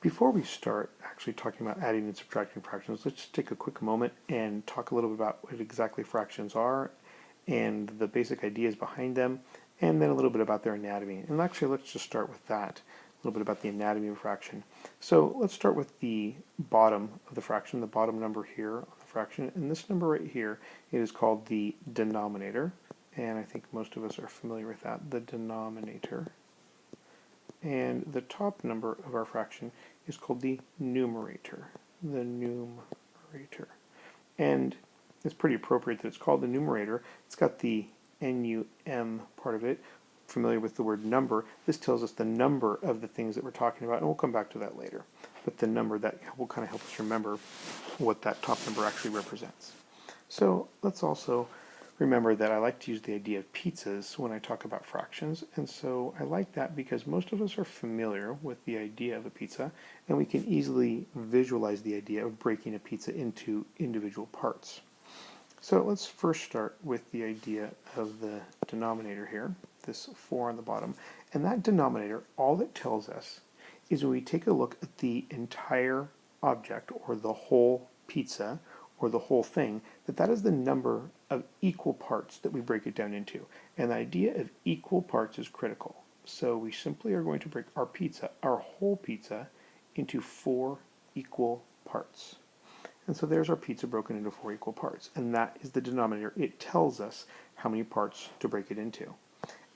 Before we start actually talking about adding and subtracting fractions, let's just take a quick moment and talk a little bit about what exactly fractions are and the basic ideas behind them, and then a little bit about their anatomy. And actually, let's just start with that, a little bit about the anatomy of a fraction. So let's start with the bottom of the fraction, the bottom number here on the fraction. And this number right here, it is called the denominator. And I think most of us are familiar with that, the denominator. And the top number of our fraction is called the numerator, the numerator. And it's pretty appropriate that it's called the numerator. It's got the NUM part of it. Familiar with the word number, this tells us the number of the things that we're talking about, and we'll come back to that later. But the number, that will kind of help us remember what that top number actually represents. So let's also remember that I like to use the idea of pizzas when I talk about fractions, and so I like that because most of us are familiar with the idea of a pizza, and we can easily visualize the idea of breaking a pizza into individual parts. So let's first start with the idea of the denominator here, this 4 on the bottom, and that denominator, all it tells us is when we take a look at the entire object, or the whole pizza, or the whole thing, that is the number of equal parts that we break it down into. And the idea of equal parts is critical. So we simply are going to break our pizza, our whole pizza, into 4 equal parts. And so there's our pizza broken into 4 equal parts. And that is the denominator. It tells us how many parts to break it into.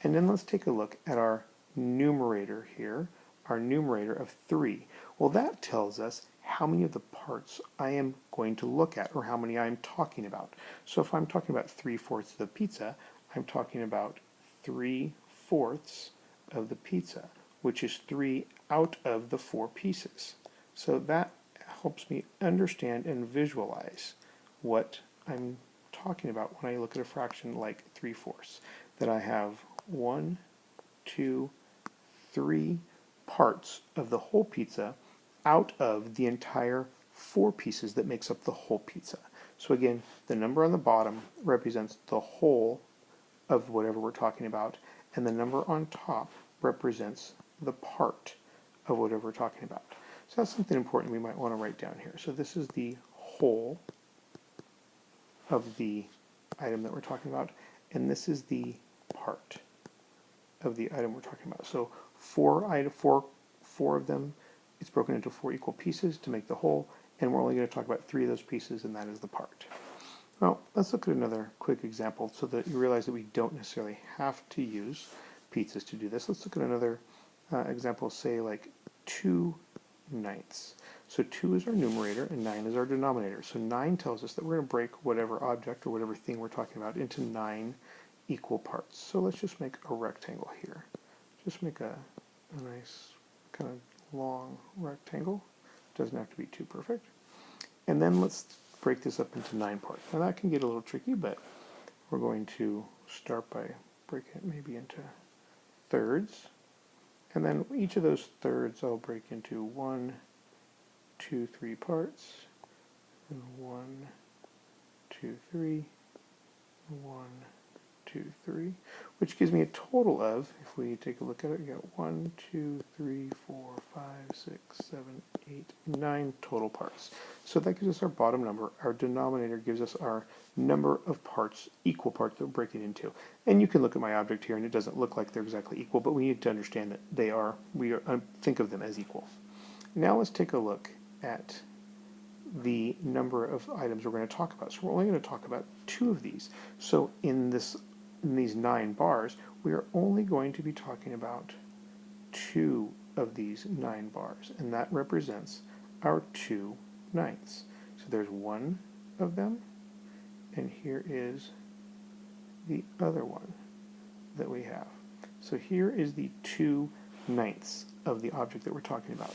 And then let's take a look at our numerator here, our numerator of 3. Well, that tells us how many of the parts I am going to look at, or how many I'm talking about. So if I'm talking about 3/4 of the pizza, I'm talking about 3/4 of the pizza, which is 3 out of the 4 pieces. So that helps me understand and visualize what I'm talking about when I look at a fraction like 3/4. That I have 1, 2, 3 parts of the whole pizza out of the entire 4 pieces that makes up the whole pizza. So again, the number on the bottom represents the whole of whatever we're talking about, and the number on top represents the part of whatever we're talking about. So that's something important we might want to write down here. So this is the whole of the item that we're talking about, and this is the part of the item we're talking about. So four of them, it's broken into 4 equal pieces to make the whole, and we're only going to talk about 3 of those pieces, and that is the part. Well, let's look at another quick example so that you realize that we don't necessarily have to use pizzas to do this. Let's look at another example, say like 2/9. So 2 is our numerator and 9 is our denominator. So 9 tells us that we're going to break whatever object or whatever thing we're talking about into 9 equal parts. So let's just make a rectangle here. Just make a nice kind of long rectangle. Doesn't have to be too perfect. And then let's break this up into 9 parts. Now that can get a little tricky, but we're going to start by breaking it maybe into thirds. And then each of those thirds I'll break into 1, 2, 3 parts. And 1, 2, 3, 1, 2, 3, which gives me a total of, if we take a look at it, you got 1, 2, 3, 4, 5, 6, 7, 8, 9 total parts. So that gives us our bottom number. Our denominator gives us our number of parts, equal parts that we're breaking into. And you can look at my object here, and it doesn't look like they're exactly equal, but we need to understand that they are. Think of them as equal. Now let's take a look at the number of items we're going to talk about. So we're only going to talk about 2 of these. So in these 9 bars, we are only going to be talking about 2 of these 9 bars, and that represents our 2/9. So there's 1 of them, and here is the other one that we have. So here is the 2/9 of the object that we're talking about.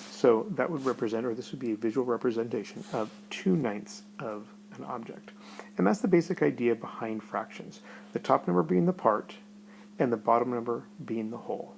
So that would represent, or this would be a visual representation of 2/9 of an object. And that's the basic idea behind fractions. The top number being the part, and the bottom number being the whole.